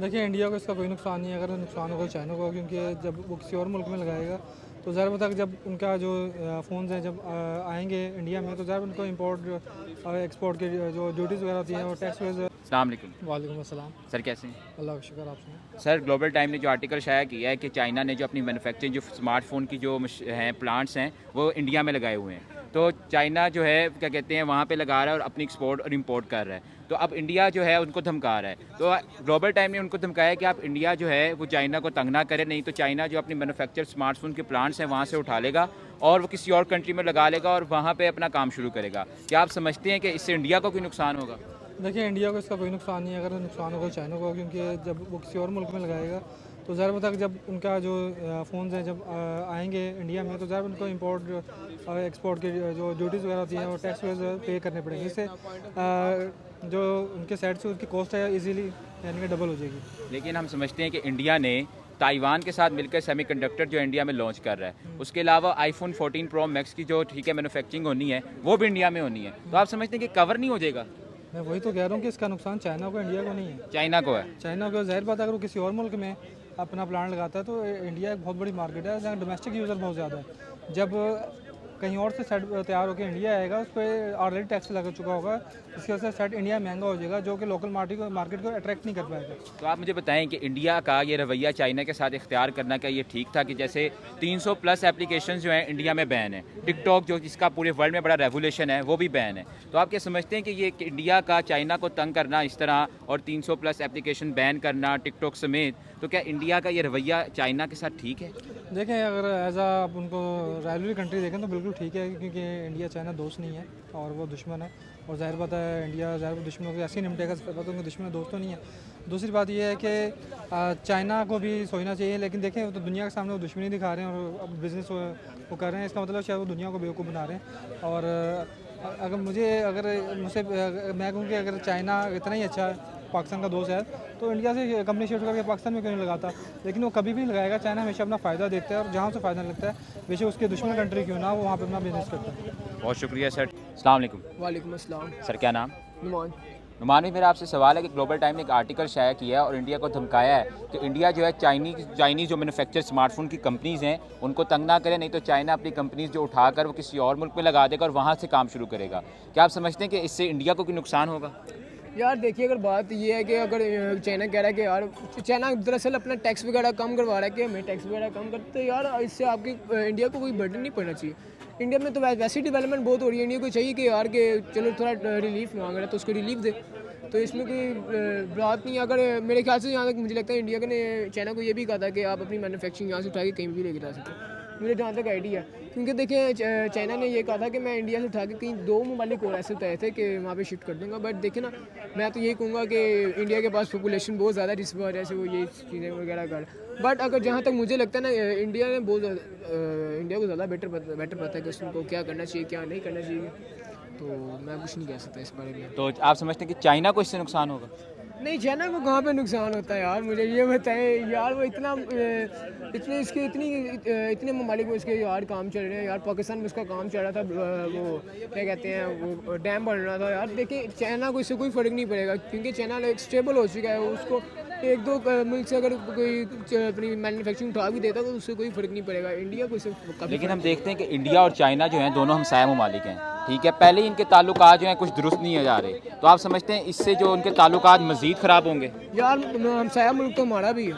देखिए इंडिया को इसका कोई नुकसान नहीं है, अगर नुकसान होगा चाइना को, क्योंकि जब वो किसी और मुल्क में लगाएगा तो ज़ाहिर बात है कि जब उनका जो फ़ोन्स हैं जब आएंगे इंडिया में तो ज़ाहिर उनको इंपोर्ट और एक्सपोर्ट की जो ड्यूटीज़ वगैरह होती हैं और टैक्स वगैरह। अस्सलाम वालेकुम। वालेकुम अस्सलाम। सर कैसे हैं? अल्लाह का शुक्र, आप सुनाएं। सर ग्लोबल टाइम ने जो आर्टिकल शाया किया है कि चाइना ने जो अपनी मैन्युफैक्चरिंग जो स्मार्टफोन की जो हैं प्लांट्स हैं वो इंडिया में लगाए हुए हैं। तो चाइना जो है क्या कहते हैं वहाँ पे लगा रहा है और अपनी एक्सपोर्ट और इंपोर्ट कर रहा है। तो अब इंडिया जो है उनको धमका रहा है। तो ग्लोबल टाइम ने उनको धमकाया कि आप इंडिया जो है वो चाइना को तंग ना करे, नहीं तो चाइना जो अपनी मैन्युफैक्चर स्मार्टफोन के प्लांट्स हैं वहाँ से उठा लेगा और वो किसी और कंट्री में लगा लेगा और वहाँ पे अपना काम शुरू करेगा। क्या आप समझते हैं कि इससे इंडिया को कोई नुकसान होगा? देखिए इंडिया को इसका कोई नुकसान नहीं है, अगर नुकसान होगा चाइना को, क्योंकि जब वो किसी और मुल्क में लगाएगा तो ज़ाहिर बात है कि जब उनका जो फ़ोन्स हैं जब आएंगे इंडिया में तो ज़ाहिर उनको इंपोर्ट और एक्सपोर्ट की जो ड्यूटीज़ वगैरह होती हैं और टैक्स वगैरह पे करने पड़ेंगे। इससे जो उनके साइड से उसकी कॉस्ट है इजीली यानी कि डबल हो जाएगी। लेकिन हम समझते हैं कि इंडिया ने ताइवान के साथ मिलकर सेमीकंडक्टर जो इंडिया में लॉन्च कर रहा है, उसके अलावा आईफोन 14 प्रो मैक्स की जो ठीक है मैन्युफैक्चरिंग होनी है वो भी इंडिया में होनी है। तो आप समझते हैं कि कवर नहीं हो जाएगा? मैं वही तो कह रहा हूँ कि इसका नुकसान चाइना को, इंडिया को नहीं है। चाइना को है। चाइना को ज़ाहिर बात है अगर वो किसी और मुल्क में अपना प्लांट लगाता है तो इंडिया एक बहुत बड़ी मार्केट है जहाँ डोमेस्टिक यूज़र बहुत ज़्यादा है। जब कहीं और से सेट तैयार होकर इंडिया आएगा उस पर ऑलरेडी टैक्स लग चुका होगा, इसकी वजह से सेट इंडिया महंगा हो जाएगा जो कि लोकल मार्केट को अट्रैक्ट नहीं कर पाएगा। तो आप मुझे बताएं कि इंडिया का ये रवैया चाइना के साथ इख्तियार करना क्या ये ठीक था कि जैसे 300 प्लस एप्लीकेशन जो हैं इंडिया में बैन है, टिकटॉक जो जिसका पूरे वर्ल्ड में बड़ा रेवोल्यूशन है वो भी बैन है। तो आप क्या समझते हैं कि ये कि इंडिया का चाइना को तंग करना इस तरह और 300 प्लस एप्लीकेशन बैन करना टिकटॉक समेत, तो क्या इंडिया का ये रवैया चाइना के साथ ठीक है? देखें अगर एज आप उनको राइवलरी कंट्री देखें तो बिल्कुल ठीक है, क्योंकि इंडिया चाइना दोस्त नहीं है और वो दुश्मन है। और ज़ाहिर बात है इंडिया ज़ाहिर दुश्मनों को ऐसे ही निपटेगा, तो उनके दुश्मन दोस्त तो नहीं है। दूसरी बात यह है कि चाइना को भी सोचना चाहिए, लेकिन देखें वो तो दुनिया के सामने वो दुश्मनी दिखा रहे हैं और अब बिज़नेस वो कर रहे हैं, इसका मतलब शायद वो दुनिया को बेवकूफ़ बना रहे हैं। और अगर मुझसे मैं कहूँ कि अगर चाइना इतना ही अच्छा पाकिस्तान का दोस्त है तो इंडिया से कंपनी शिफ्ट करके पाकिस्तान में क्यों नहीं लगाता, लेकिन वो कभी भी लगाएगा। चाइना हमेशा अपना फ़ायदा देखता है और जहाँ से फ़ायदा लगता है बेशक उसके दुश्मन कंट्री क्यों ना, वो वहाँ पर अपना बिजनेस करता है। बहुत शुक्रिया सर। अस्सलाम वालेकुम। वालेकुम अस्सलाम। सर क्या नाम? नुमान। नुमान भाई, मेरा आपसे सवाल है कि ग्लोबल टाइम ने एक आर्टिकल शाया किया है और इंडिया को धमकाया है कि इंडिया जो है चाइनीज़ जो मैन्युफैक्चर स्मार्टफोन की कंपनीज़ हैं उनको तंग ना करे, नहीं तो चाइना अपनी कंपनीज़ जो उठाकर वो किसी और मुल्क में लगा देगा और वहाँ से काम शुरू करेगा। क्या आप समझते हैं कि इससे इंडिया को कोई नुकसान होगा? यार देखिए अगर बात ये है कि अगर चाइना कह रहा है कि यार चाइना दरअसल अपना टैक्स वगैरह कम करवा रहा है कि हमें टैक्स वगैरह कम करते, तो यार इससे आपकी इंडिया को कोई बर्डन नहीं पड़ना चाहिए। इंडिया में तो वैसे ही डेवलपमेंट बहुत हो रही है, इंडिया को चाहिए कि यार कि चलो थोड़ा रिलीफ मांग रहा है तो उसको रिलीफ दे, तो इसमें कोई बात नहीं है। अगर मेरे ख्याल से यहाँ तक मुझे लगता है इंडिया ने चाइना को ये भी कहा था कि आप अपनी मैन्युफैक्चरिंग यहाँ से उठा के कहीं भी लेके जा सकते हैं, मुझे जहाँ तक आइडिया। क्योंकि देखिए चाइना ने ये कहा था कि मैं इंडिया से उठा के कहीं 2 ममालिक और ऐसे तय थे कि वहाँ पे शिफ्ट कर दूँगा, बट देखिए ना मैं तो यही कहूँगा कि इंडिया के पास पॉपुलेशन बहुत ज़्यादा है जिस वजह से वो ये चीज़ें वगैरह कर, बट अगर जहाँ तक मुझे लगता है ना इंडिया ने बहुत इंडिया को ज़्यादा बेटर पता है कि उसको क्या करना चाहिए क्या नहीं करना चाहिए, तो मैं कुछ नहीं कह सकता इस बारे में। तो आप समझते हैं कि चाइना को इससे नुकसान होगा? नहीं, चाइना को कहाँ पे नुकसान होता है यार, मुझे ये बताएं यार। वो इतने ममालिक में इसके यार काम चल रहे हैं यार। पाकिस्तान में उसका काम चल रहा था, वो क्या कहते हैं वो डैम बन रहा था यार। देखिए चाइना को इससे कोई फ़र्क नहीं पड़ेगा क्योंकि चाइना एक स्टेबल हो चुका है, उसको 1-2 मुल्क से अगर कोई अपनी मैन्युफैक्चरिंग उठा भी देता तो उससे कोई फ़र्क नहीं पड़ेगा। इंडिया को इससे लेकिन हम देखते हैं कि इंडिया और चाइना जो हैं दोनों हमसाया ममालिक हैं, ठीक है, पहले ही इनके ताल्लुकात जो हैं कुछ दुरुस्त नहीं जा रहे, तो आप समझते हैं इससे जो उनके ताल्लुकात मज़ीद ख़राब होंगे? यार हमसाया मुल्क तो हमारा भी है,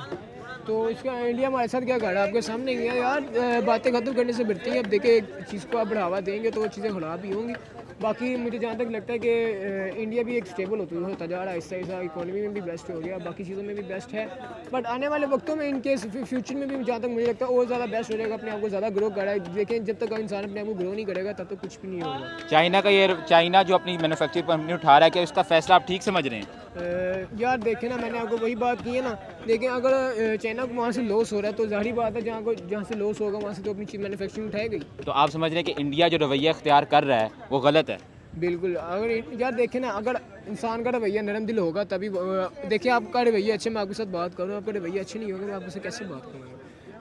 तो इसका इंडिया हमारे साथ क्या कर रहा है आपके सामने ही है यार। बातें खत्म करने से बढ़ती है। अब देखिए एक चीज़ को आप बढ़ावा देंगे तो वो चीज़ें ख़राब भी होंगी। बाकी मुझे जहाँ तक लगता है कि इंडिया भी एक स्टेबल होता जा रहा है, ऐसा इकोनॉमी में भी बेस्ट हो गया, बाकी चीज़ों में भी बेस्ट है, बट आने वाले वक्तों में इनके फ्यूचर में भी जहाँ तक मुझे लगता है और ज़्यादा बेस्ट हो जाएगा, अपने आप को ज़्यादा ग्रो कर रहा है। लेकिन जब तक इंसान अपने आप को ग्रो नहीं करेगा तब तक कुछ भी नहीं होगा। चाइना जो अपनी मैन्युफैक्चरिंग कंपनी उठा रहा है, क्या उसका फैसला आप ठीक समझ रहे हैं? यार देखें ना, मैंने आपको वही बात की है ना। लेकिन अगर चाइना को वहाँ से लॉस हो रहा है तो जाहिर बात है जहाँ से लॉस होगा वहाँ से तो अपनी चीज़ मैन्युफैक्चरिंग उठाएगी। तो आप समझ रहे हैं कि इंडिया जो रवैया इख्तियार कर रहा है वो गलत है? बिल्कुल। अगर यार देखें ना, अगर इंसान का रवैया नरम दिल होगा तभी देखिए आपका रवैया अच्छे, मैं आपके साथ बात करूँ, आपका रवैया अच्छे नहीं होगा मैं आपसे कैसे बात करूँगा।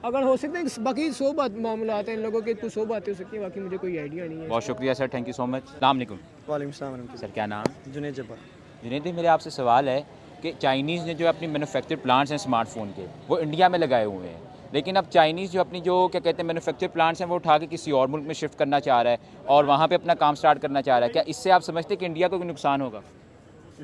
अगर हो सकता है बाकी 100 मामला आते हैं इन लोगों के, तो 100 बातें हो सकती हैं, बाकी मुझे कोई आइडिया नहीं है। बहुत शुक्रिया sir, thank you so much. अस्सलाम वालेकुम। वालेकुम सलाम। सर क्या नाम? जुनैद जब्बार। जुनैद भाई, मेरे आपसे सवाल है कि चाइनीज़ ने जो अपनी मैन्युफैक्चर प्लांट्स हैं स्मार्टफोन के वो इंडिया में लगाए हुए हैं, लेकिन अब चाइनीज़ जो अपनी जो क्या कहते हैं मैन्युफैक्चर प्लांट्स हैं वो उठा के किसी और मुल्क में शिफ्ट करना चाह रहा है और वहाँ पे अपना काम स्टार्ट करना चाह रहा है। क्या इससे आप समझते हैं कि इंडिया को कोई नुकसान होगा?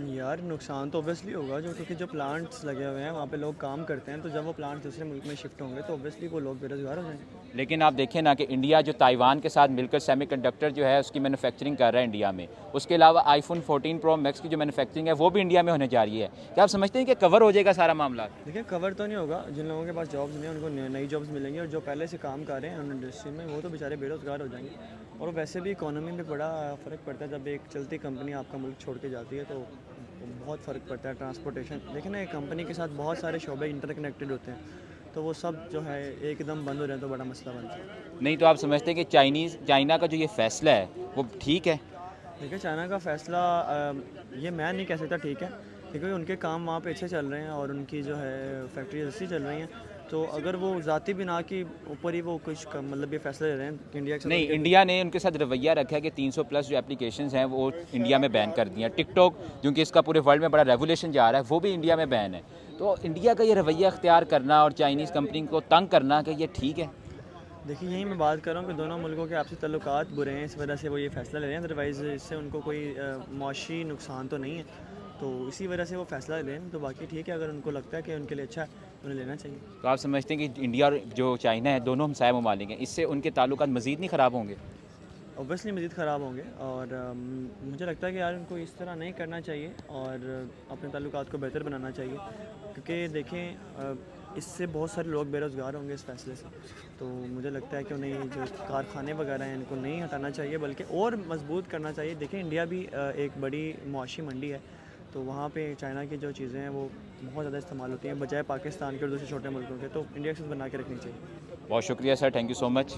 यार नुकसान तो ऑब्वियसली होगा, जो क्योंकि जो प्लांट्स लगे हुए हैं वहाँ पे लोग काम करते हैं, तो जब वो प्लांट्स दूसरे मुल्क में शिफ्ट होंगे तो ऑब्वियसली वो लोग बेरोजगार हो जाएंगे। लेकिन आप देखें ना कि इंडिया जो ताइवान के साथ मिलकर सेमीकंडक्टर जो है उसकी मैन्युफैक्चरिंग कर रहा है इंडिया में, उसके अलावा आईफोन 14 प्रो मैक्स की जो मैन्युफैक्चरिंग है वो भी इंडिया में होने जा रही है। क्या आप समझते हैं कि कवर हो जाएगा सारा मामला? देखिए कवर तो नहीं होगा, जिन लोगों के पास जॉब्स नहीं है उनको नई जॉब्स मिलेंगी, और जो पहले से काम कर रहे हैं इंडस्ट्री में वो तो बेचारे बेरोजगार हो जाएंगे। और वैसे भी इकोनॉमी में बड़ा फ़र्क पड़ता है, जब एक चलती कंपनी आपका मुल्क छोड़ के जाती है तो बहुत फ़र्क पड़ता है। ट्रांसपोर्टेशन देखिए ना, एक कंपनी के साथ बहुत सारे शोबे इंटरकनेक्टेड होते हैं, तो वो सब जो है एकदम बंद हो जाए तो बड़ा मसला बनता है। नहीं तो आप समझते हैं कि चाइना का जो ये फैसला है वो ठीक है? देखिए चाइना का फ़ैसला ये मैं नहीं कह सकता ठीक है, क्योंकि उनके काम वहाँ पे अच्छे चल रहे हैं और उनकी जो है फैक्ट्रीज अच्छी चल रही हैं, तो अगर वो ज़ाती बिना के ऊपर ही वो कुछ मतलब ये फैसला ले रहे हैं कि इंडिया के साथ नहीं, इंडिया ने उनके साथ रवैया रखा है कि 300 प्लस जो एप्लीकेशंस हैं वो इंडिया में बैन कर दी हैं। टिकटॉक क्योंकि इसका पूरे वर्ल्ड में बड़ा रेवोल्यूशन जा रहा है वो भी इंडिया में बैन है। तो इंडिया का ये रवैया अख्तियार करना और चाइनीज़ कंपनी को तंग करना, कि ये ठीक है? देखिए यही मैं बात कर रहा हूँ कि दोनों मुल्कों के आपसी तल्लुकात बुरे हैं, इस वजह से वो ये फ़ैसला ले रहे हैं, अदरवाइज़ इससे उनको कोई मुआशी नुकसान तो नहीं है, तो इसी वजह से वो फ़ैसला ले रहे हैं। तो बाकी ठीक है, अगर उनको लगता है कि उनके लिए अच्छा है तो उन्हें लेना चाहिए। तो आप समझते हैं कि इंडिया और जो चाइना है दोनों हमसाया ममालिक हैं, इससे उनके ताल्लुकात मज़ीद नहीं ख़राब होंगे? ऑब्वियसली मज़ीद ख़राब होंगे, और मुझे लगता है कि यार उनको इस तरह नहीं करना चाहिए और अपने ताल्लुकात को बेहतर बनाना चाहिए, क्योंकि देखें इससे बहुत सारे लोग बेरोज़गार होंगे इस फैसले से। तो मुझे लगता है कि उन्हें जो कारखाने वगैरह हैं इनको नहीं हटाना चाहिए बल्कि और मजबूत करना चाहिए। देखें इंडिया भी एक बड़ी मुआशी मंडी है, तो वहाँ पे चाइना की जो चीज़ें हैं वो बहुत ज़्यादा इस्तेमाल होती हैं बजाय पाकिस्तान के और दूसरे छोटे मुल्कों के, तो इंडिया के साथ बना के रखनी चाहिए। बहुत शुक्रिया sir, thank you so much.